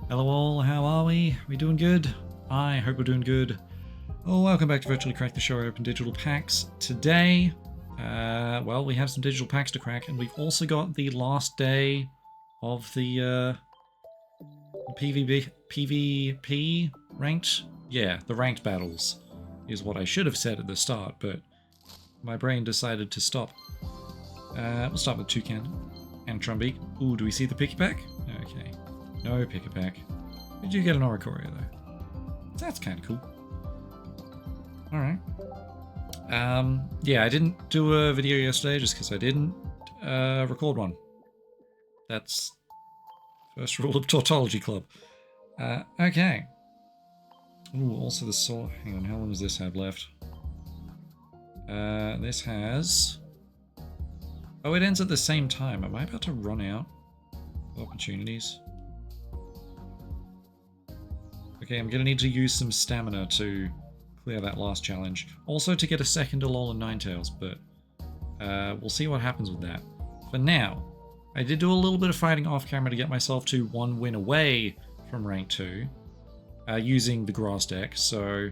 Hello all, how are we? We doing good? I hope we're doing good. Oh, welcome back to Virtually Crack the Show. I open digital packs today. Well, we have some digital packs to crack, and we've also got the last day of the PvP ranked. Yeah, the ranked battles is what I should have said at the start, but my brain decided to stop. We'll start with Toucan and Trumbeak. Ooh, do we see the picky pack? Okay. No pick a pack. We do get an Oricorio though. That's kind of cool. Alright. Yeah, I didn't do a video yesterday just because I didn't record one. That's first rule of Tautology Club. Okay. Ooh, also the soul. Hang on, how long does this have left? This has... Oh, it ends at the same time. Am I about to run out of opportunities? Okay, I'm gonna need to use some stamina to clear that last challenge. Also to get a second Alolan Ninetales, but we'll see what happens with that. For now, I did do a little bit of fighting off camera to get myself to 1 win away from rank 2, using the grass deck, so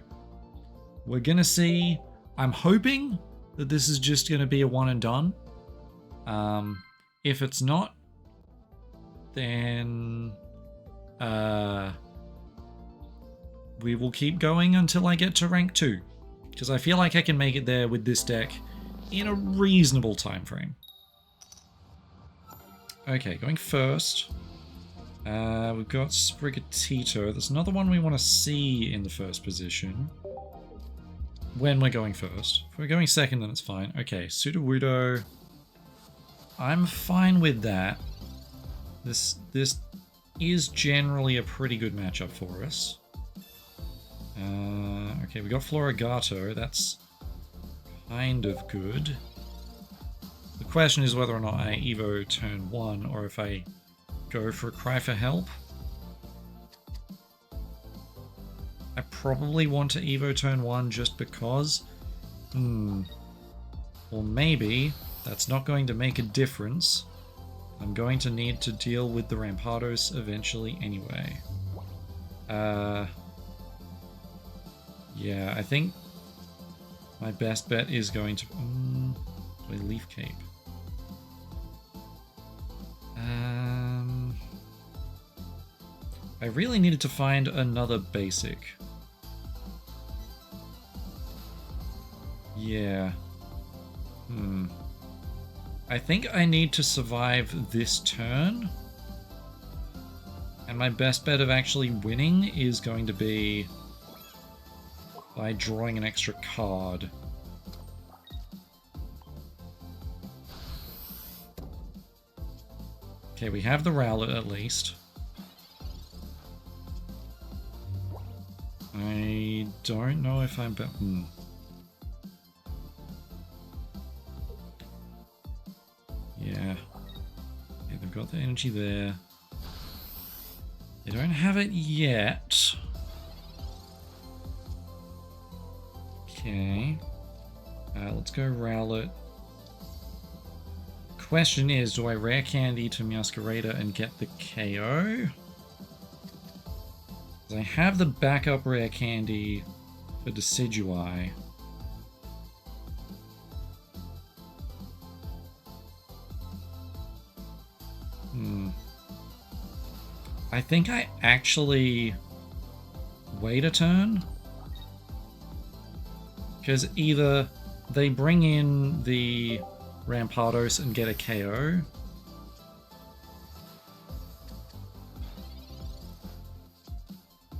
we're gonna see. I'm hoping that this is just gonna be a one and done. If it's not, then we will keep going until I get to rank 2, because I feel like I can make it there with this deck in a reasonable time frame. Okay, going first. We've got Sprigatito. There's another one we want to see in the first position when we're going first. If we're going second, then it's fine. Okay, Sudowoodo. I'm fine with that. This is generally a pretty good matchup for us. Okay, we got Florigato. That's kind of good. The question is whether or not I Evo turn 1 or if I go for a Cry for Help. I probably want to Evo turn 1 just because. Or maybe that's not going to make a difference. I'm going to need to deal with the Rampardos eventually anyway. Yeah, I think my best bet is going to... play Leaf Cape. I really needed to find another basic. Yeah. I think I need to survive this turn. And my best bet of actually winning is going to be by drawing an extra card. Okay, we have the Rowlet at least. I don't know if I'm... Yeah. Okay, they've got the energy there. They don't have it yet. Okay. Let's go Rowlet. Question is, do I Rare Candy to Meowscarada and get the KO? I have the backup Rare Candy for Decidueye. I think I actually wait a turn. Because either they bring in the Rampardos and get a KO,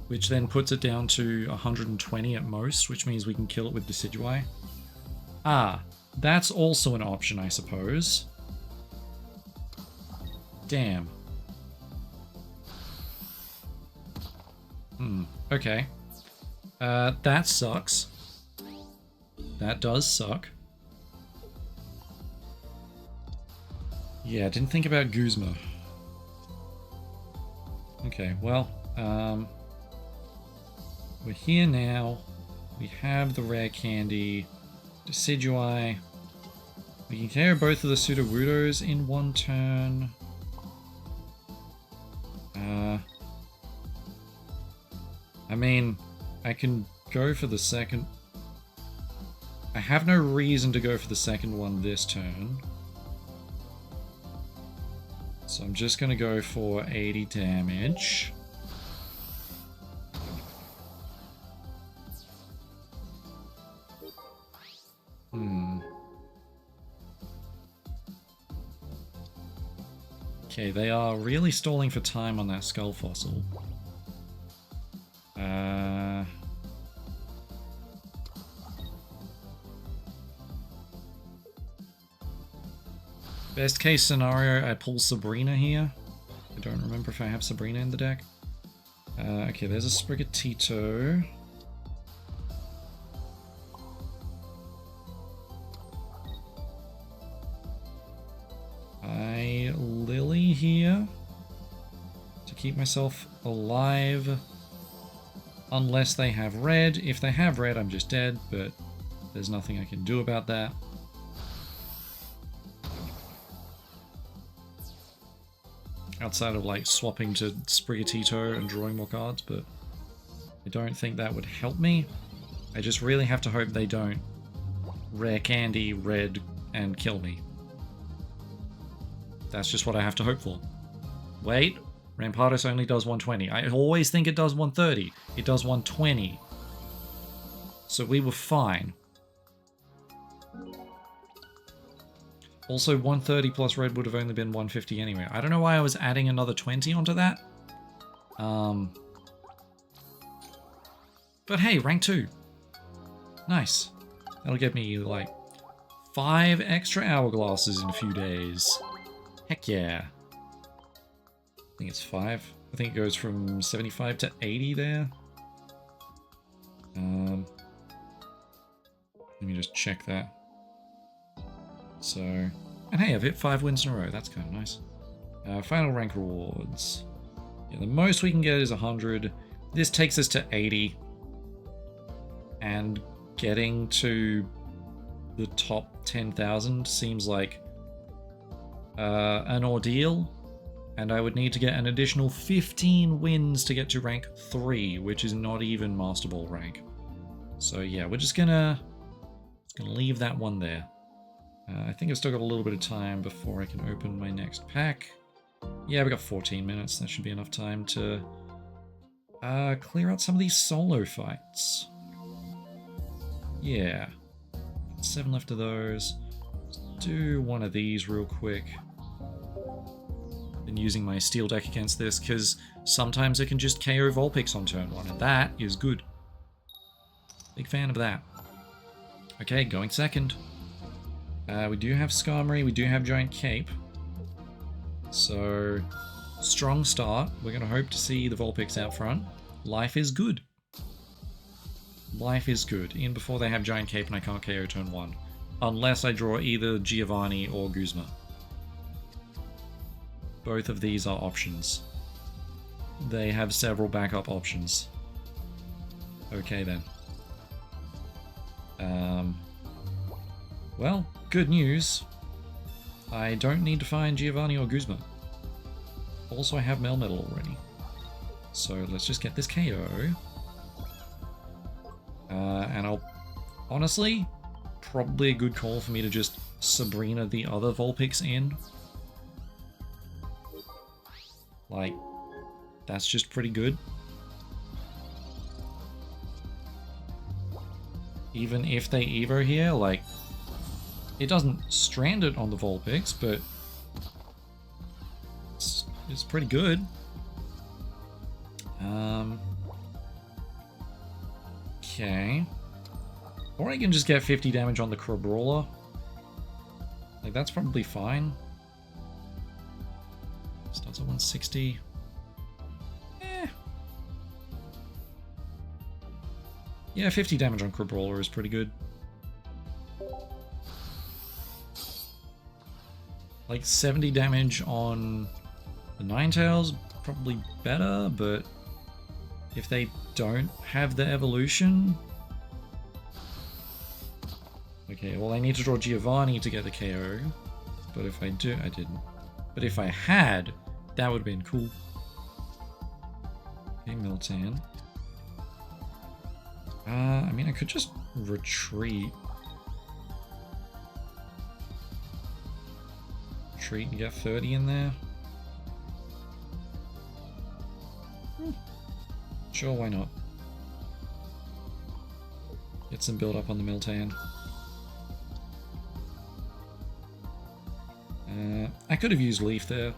which then puts it down to 120 at most, which means we can kill it with Decidueye. Ah, that's also an option, I suppose. Damn. Okay. That sucks. That does suck. Yeah, didn't think about Guzma. Okay, well, we're here now. We have the Rare Candy, Decidueye. We can KO both of the Sudowoodos in one turn. I mean, I can go for the second... I have no reason to go for the second one this turn. So I'm just going to go for 80 damage. Okay, they are really stalling for time on that skull fossil. Best case scenario, I pull Sabrina here. I don't remember if I have Sabrina in the deck. Okay, there's a Sprigatito. I Lily here to keep myself alive. Unless they have red. If they have red, I'm just dead, but there's nothing I can do about that. Outside of like swapping to Sprigatito and drawing more cards, but I don't think that would help me. I just really have to hope they don't rare candy, red, and kill me. That's just what I have to hope for. Wait, Rampardos only does 120. I always think it does 130. It does 120. So we were fine. Also, 130 plus red would have only been 150 anyway. I don't know why I was adding another 20 onto that. But hey, rank 2. Nice. That'll get me, like, 5 extra hourglasses in a few days. Heck yeah. I think it's 5. I think it goes from 75 to 80 there. Let me just check that. So, and hey, I've hit 5 wins in a row. That's kind of nice. Final rank rewards. Yeah, the most we can get is 100. This takes us to 80. And getting to the top 10,000 seems like an ordeal. And I would need to get an additional 15 wins to get to rank 3, which is not even Master Ball rank. So yeah, we're just gonna leave that one there. I think I've still got a little bit of time before I can open my next pack. Yeah, we got 14 minutes. That should be enough time to clear out some of these solo fights. Yeah. 7 left of those. Let's do one of these real quick. Been using my steel deck against this because sometimes it can just KO Vulpix on turn 1, and that is good. Big fan of that. Okay, going second. We do have Skarmory, we do have Giant Cape. So, strong start. We're going to hope to see the Vulpix out front. Life is good. Life is good. In before they have Giant Cape and I can't KO turn 1. Unless I draw either Giovanni or Guzma. Both of these are options. They have several backup options. Okay then. Well, good news. I don't need to find Giovanni or Guzma. Also, I have Melmetal already. So let's just get this KO. And I'll... Honestly, probably a good call for me to just Sabrina the other Vulpix in. Like, that's just pretty good. Even if they Evo here, like, it doesn't strand it on the Vulpix, but it's pretty good. Okay. Or I can just get 50 damage on the Crabrawler. Like, that's probably fine. Starts at 160. Yeah, 50 damage on Crabrawler is pretty good. Like 70 damage on the Ninetales, probably better, but if they don't have the evolution... Okay, well I need to draw Giovanni to get the KO, but if I do, I didn't. But if I had, that would have been cool. Okay, Miltan. I mean, I could just retreat. Retreat and get 30 in there. Sure, why not? Get some build up on the Miltan. I could have used Leaf there.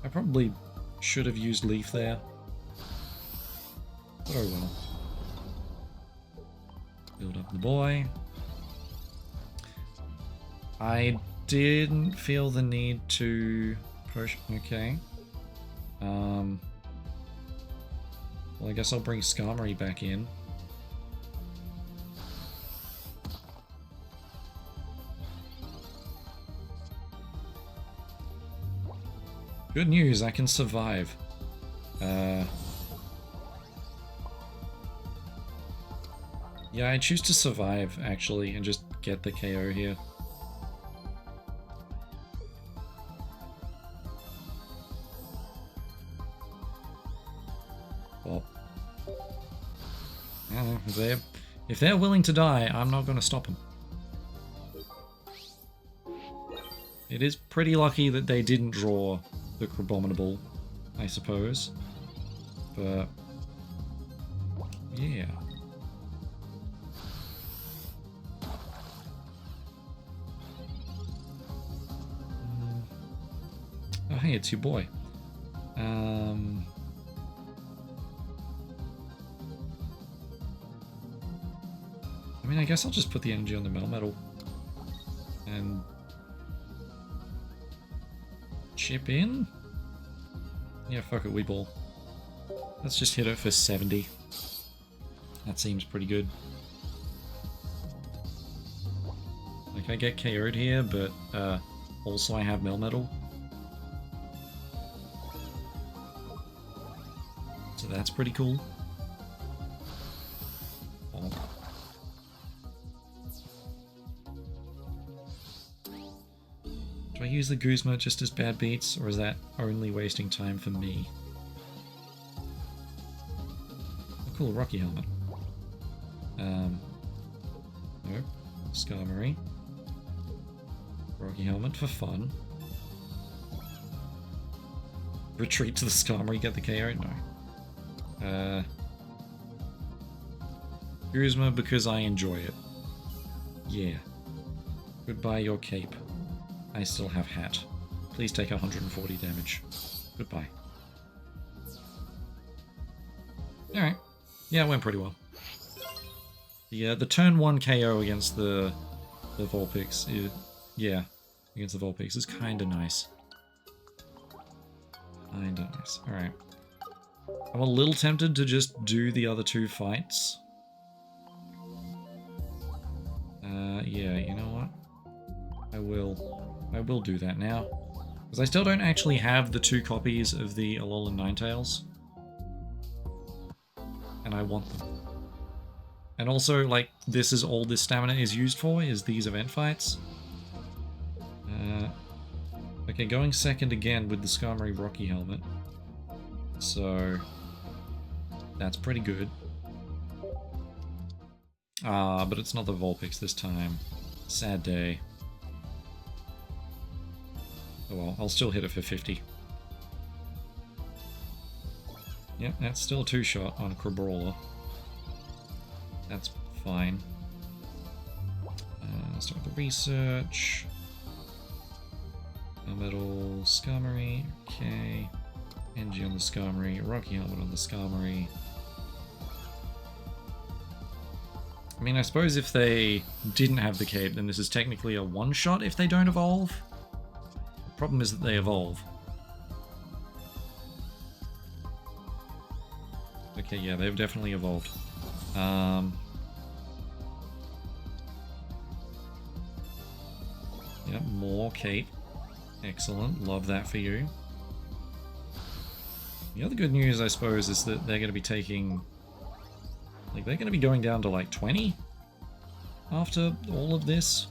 I probably should have used Leaf there. But oh well. Build up the boy. I didn't feel the need to push. Okay. Well, I guess I'll bring Skarmory back in. Good news, I can survive. Yeah, I choose to survive, actually, and just get the KO here. Well, I don't know, if they're willing to die, I'm not going to stop them. It is pretty lucky that they didn't draw the Crabominable, I suppose. But yeah. Oh hey, it's your boy. I mean, I guess I'll just put the energy on the Melmetal and chip in? Yeah, fuck it, Weeball. Let's just hit it for 70. That seems pretty good. Like, I get KO'd here, but also I have Melmetal. So that's pretty cool. Oh. Do I use the Guzma just as bad beats, or is that only wasting time for me? Oh, cool, Rocky Helmet. No. Skarmory. Rocky Helmet for fun. Retreat to the Skarmory, get the KO? No. Guzma because I enjoy it. Yeah. Goodbye your cape. I still have hat. Please take 140 damage. Goodbye. Alright. Yeah, it went pretty well. The turn 1 KO against the Vulpix is, yeah, against the Vulpix is kinda nice. Kinda nice. Alright. I'm a little tempted to just do the other 2 fights. Yeah, you know what? I will do that now. Because I still don't actually have the 2 copies of the Alolan Ninetales. And I want them. And also, like, this is all this stamina is used for, is these event fights. Okay, going second again with the Skarmory Rocky Helmet. So, that's pretty good. But it's not the Vulpix this time. Sad day. Oh well, I'll still hit it for 50. Yep, that's still a 2-shot on Crabrawler. That's fine. Start the research. Metal Skarmory, okay. Energy on the Skarmory, Rocky Helmet on the Skarmory. I mean, I suppose if they didn't have the cape, then this is technically a 1-shot if they don't evolve. The problem is that they evolve. Okay, yeah, they've definitely evolved. Yep, more cape. Excellent, love that for you. The other good news, I suppose, is that they're going to be taking... like, they're going to be going down to, like, 20 after all of this.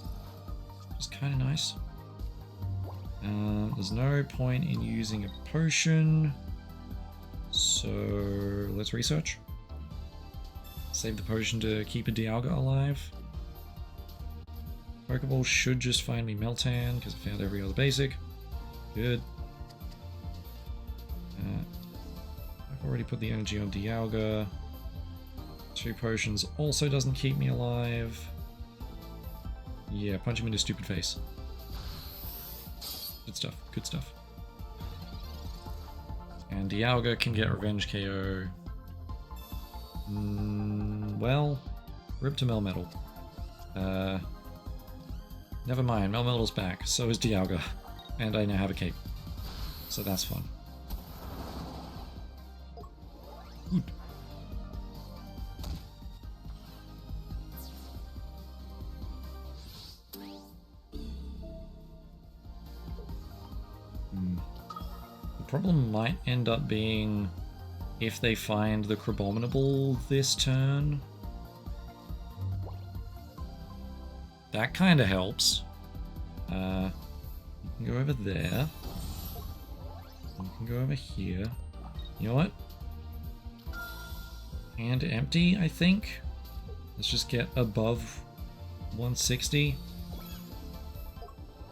Which is kind of nice. There's no point in using a potion. So, let's research. Save the potion to keep a Dialga alive. Pokeball should just find me Meltan, because I found every other basic. Good. I've already put the energy on Dialga. 2 potions also doesn't keep me alive. Yeah, punch him in his stupid face. Good stuff, good stuff. And Dialga can get Revenge KO. Well, rip to Melmetal. Never mind, Melmetal's back, so is Dialga. And I now have a cape. So that's fun. Good. The problem might end up being if they find the Crabominable this turn. That kind of helps. You can go over there. You can go over here. You know what? And empty, I think. Let's just get above 160.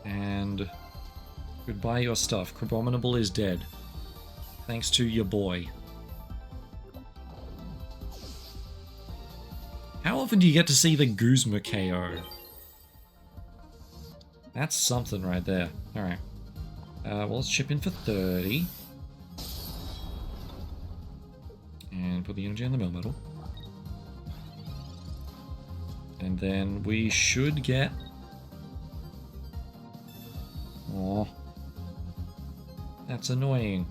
And goodbye your stuff. Crabominable is dead. Thanks to your boy. How often do you get to see the Guzma KO? That's something right there. Alright. Well, let's chip in for 30. And put the energy on the Melmetal. And then we should get... Aw. That's annoying.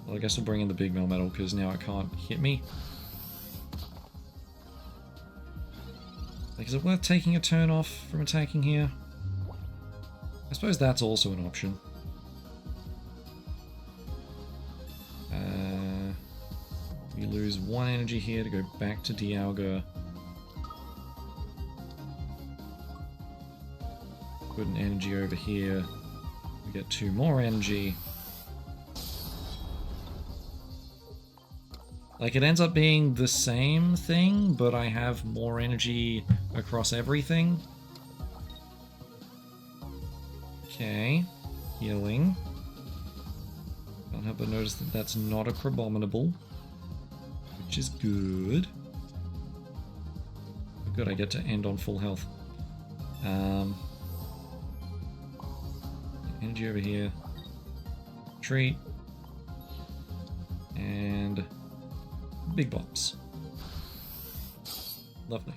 Well, I guess we'll bring in the big Melmetal, because now it can't hit me. Like, is it worth taking a turn off from attacking here? I suppose that's also an option. We lose 1 energy here to go back to Dialga. Put an energy over here. We get 2 more energy. Like, it ends up being the same thing, but I have more energy across everything. Okay. Healing. Can't help but notice that that's not a Crabominable, which is good. Good, I get to end on full health. Energy over here. Treat. And... big box. Lovely.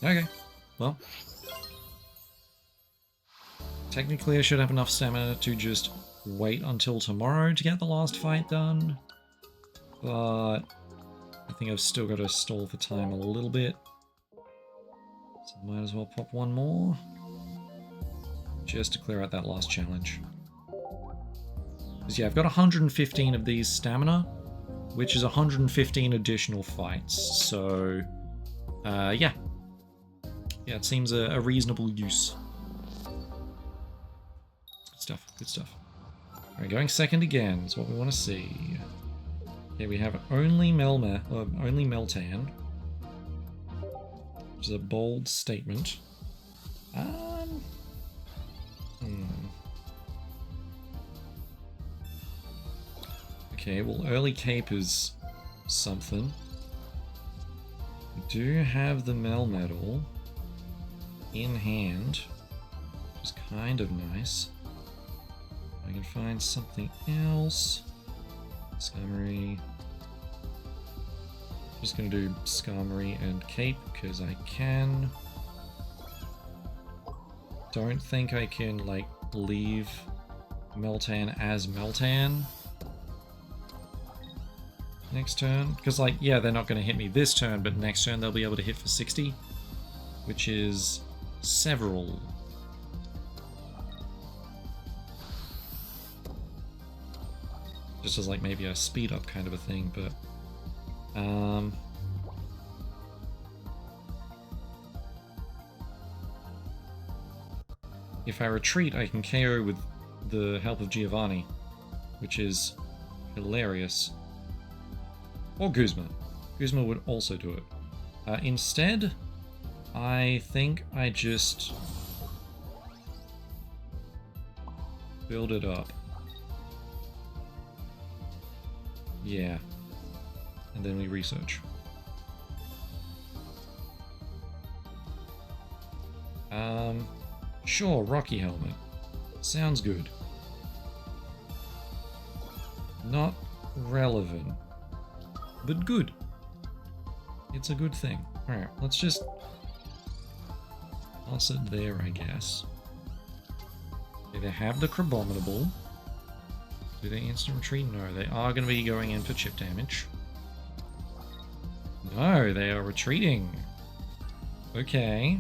Okay, well. Technically I should have enough stamina to just wait until tomorrow to get the last fight done. But I think I've still got to stall for time a little bit. So I might as well pop one more. Just to clear out that last challenge. Because yeah, I've got 115 of these stamina, which is 115 additional fights. So, yeah. Yeah, it seems a reasonable use. Good stuff, good stuff. Alright, going second again is what we want to see. Okay, we have only Meltan. Which is a bold statement. Okay, well, early cape is something. We do have the Melmetal in hand, which is kind of nice. I can find something else. Skarmory. Just gonna do Skarmory and cape because I can. Don't think I can, like, leave Meltan as Meltan next turn, because, like, yeah, they're not going to hit me this turn, but next turn they'll be able to hit for 60, which is several. Just as, like, maybe a speed up kind of a thing, but if I retreat, I can KO with the help of Giovanni, which is Hilarious. Or Guzma. Guzma would also do it. Instead, I think I just build it up. Yeah. And then we research. Sure, Rocky Helmet. Sounds good. Not relevant, but good. It's a good thing. Alright, let's just toss it there, I guess. Okay, they have the Crabominable. Do they instant retreat? No, they are going to be going in for chip damage. No, they are retreating. Okay.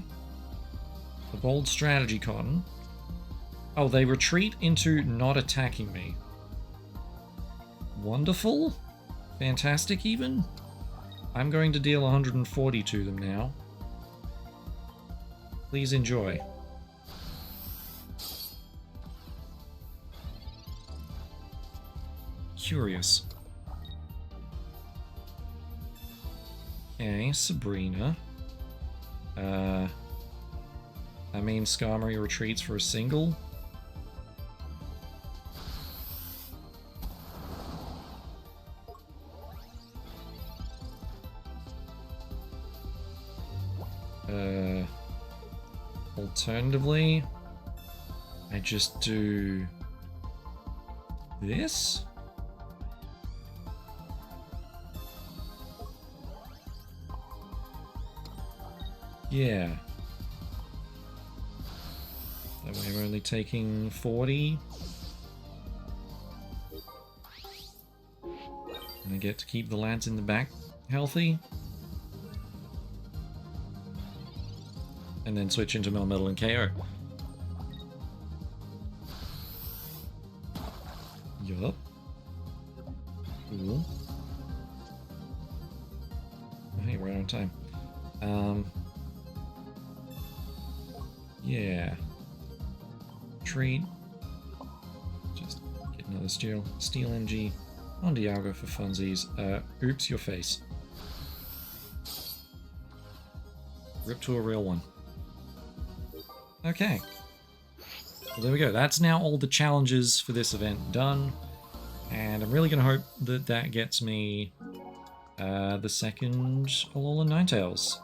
The bold strategy, Cotton. Oh, they retreat into not attacking me. Wonderful. Fantastic, even. I'm going to deal 140 to them now. Please enjoy. Curious. Okay, Sabrina. I mean, Skarmory retreats for a single. Alternatively, I just do this. Yeah. That way we're only taking 40. And I get to keep the lads in the back healthy. And then switch into Melmetal and KO. Yup. Cool. Oh, hey, we're right on time. Yeah. Treat. Just get another Steel MG on Dialga for funsies. Oops, your face. Rip to a real one. Okay. Well, there we go. That's now all the challenges for this event done. And I'm really going to hope that that gets me the second Alolan Ninetales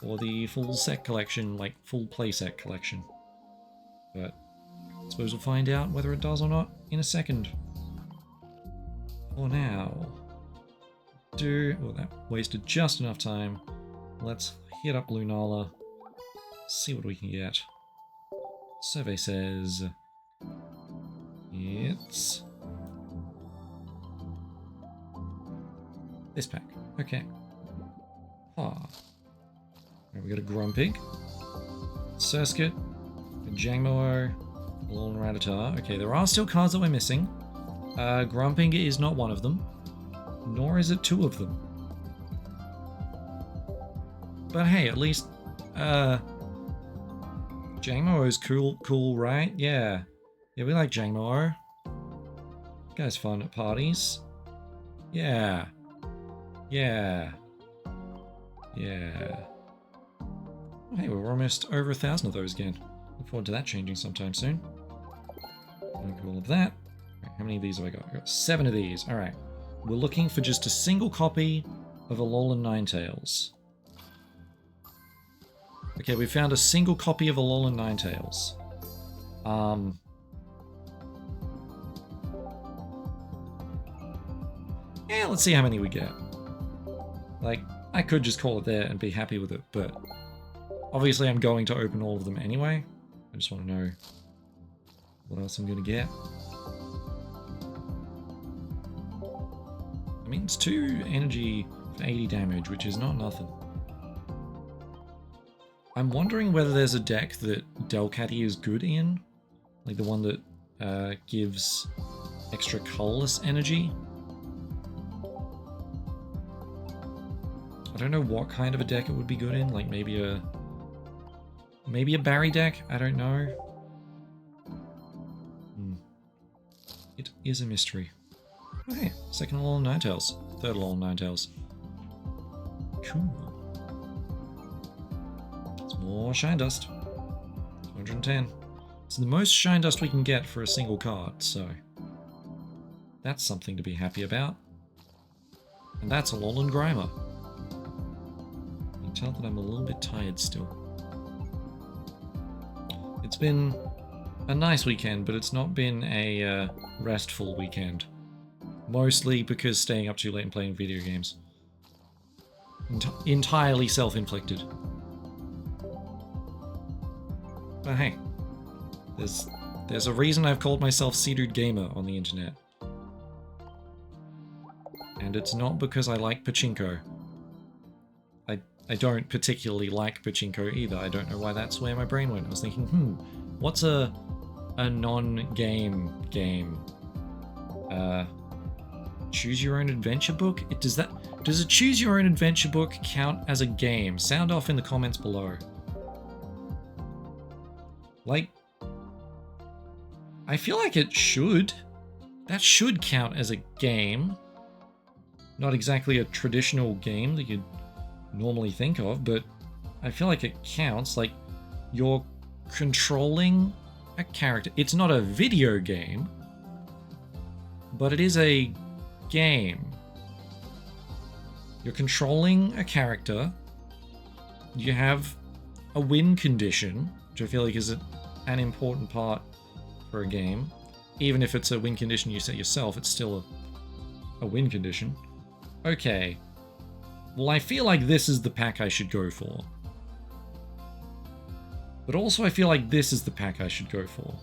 for the full set collection, like full playset collection. But I suppose we'll find out whether it does or not in a second. For now, well, that wasted just enough time. Let's hit up Lunala. See what we can get. Survey says it's this pack. Okay. Ah. Right, we got a Grumpig, Surskit, a Jangmo-o, a Alolan Rattata. Okay, there are still cards that we're missing. Grumpig is not one of them, nor is it two of them. But hey, at least Jangmo-o is cool, right? Yeah. Yeah, we like Jangmo-o. Guy's fun at parties. Yeah. Yeah. Yeah. Oh, hey, we're almost over 1,000 of those again. Look forward to that changing sometime soon. Look at all of that. Right, how many of these have I got? I've got 7 of these. Alright. We're looking for just a single copy of Alolan Ninetales. Okay, we found a single copy of Alolan Ninetales. Yeah, let's see how many we get. Like, I could just call it there and be happy with it, but obviously I'm going to open all of them anyway. I just want to know what else I'm going to get. I mean, it's 2 energy for 80 damage, which is not nothing. I'm wondering whether there's a deck that Delcatty is good in. Like the one that gives extra colorless energy. I don't know what kind of a deck it would be good in. Like maybe a Barry deck? I don't know. It is a mystery. Oh, hey, second Alolan Ninetales. Third Alolan Ninetales. Cool. It's more shine dust. 210. It's the most shine dust we can get for a single card, so that's something to be happy about. And that's Alolan Grimer. You can tell that I'm a little bit tired still. It's been a nice weekend, but it's not been a restful weekend. Mostly because staying up too late and playing video games. Entirely self-inflicted. But hey, there's a reason I've called myself Seared Gamer on the internet. And it's not because I like pachinko. I don't particularly like pachinko either. I don't know why that's where my brain went. I was thinking, what's a non-game game? Choose your own adventure book? Does a choose your own adventure book count as a game? Sound off in the comments below. Like, I feel like it should. That should count as a game. Not exactly a traditional game that you'd normally think of, but I feel like it counts. Like, you're controlling a character. It's not a video game, but it is a game. You're controlling a character. You have a win condition, which I feel like is an important part for a game. Even if it's a win condition you set yourself, it's still a win condition. Okay. Well, I feel like this is the pack I should go for. But also I feel like this is the pack I should go for.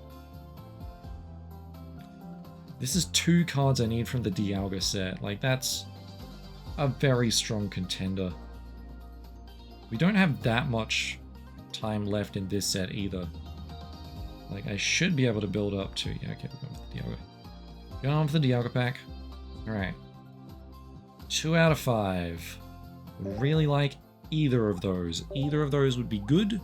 This is 2 cards I need from the Dialga set. Like, that's a very strong contender. We don't have that much time left in this set either. Like, I should be able to build up to... Yeah, okay, we're going with the Dialga. Going on for the Dialga pack. Alright. 2 out of 5. Really like either of those. Either of those would be good,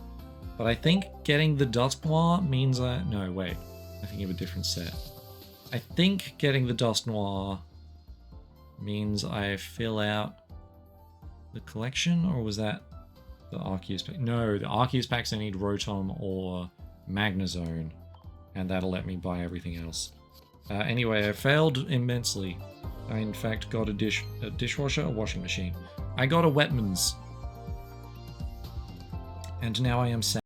but I think getting the Dusknoir means no, wait. I'm thinking of a different set. I think getting the Dusknoir means I fill out the collection, or was that the Arceus pack? No, the Arceus packs I need Rotom or Magnezone, and that'll let me buy everything else. Anyway, I failed immensely. I in fact got a dishwasher, a washing machine. I got a Wetmans. And now I am sad.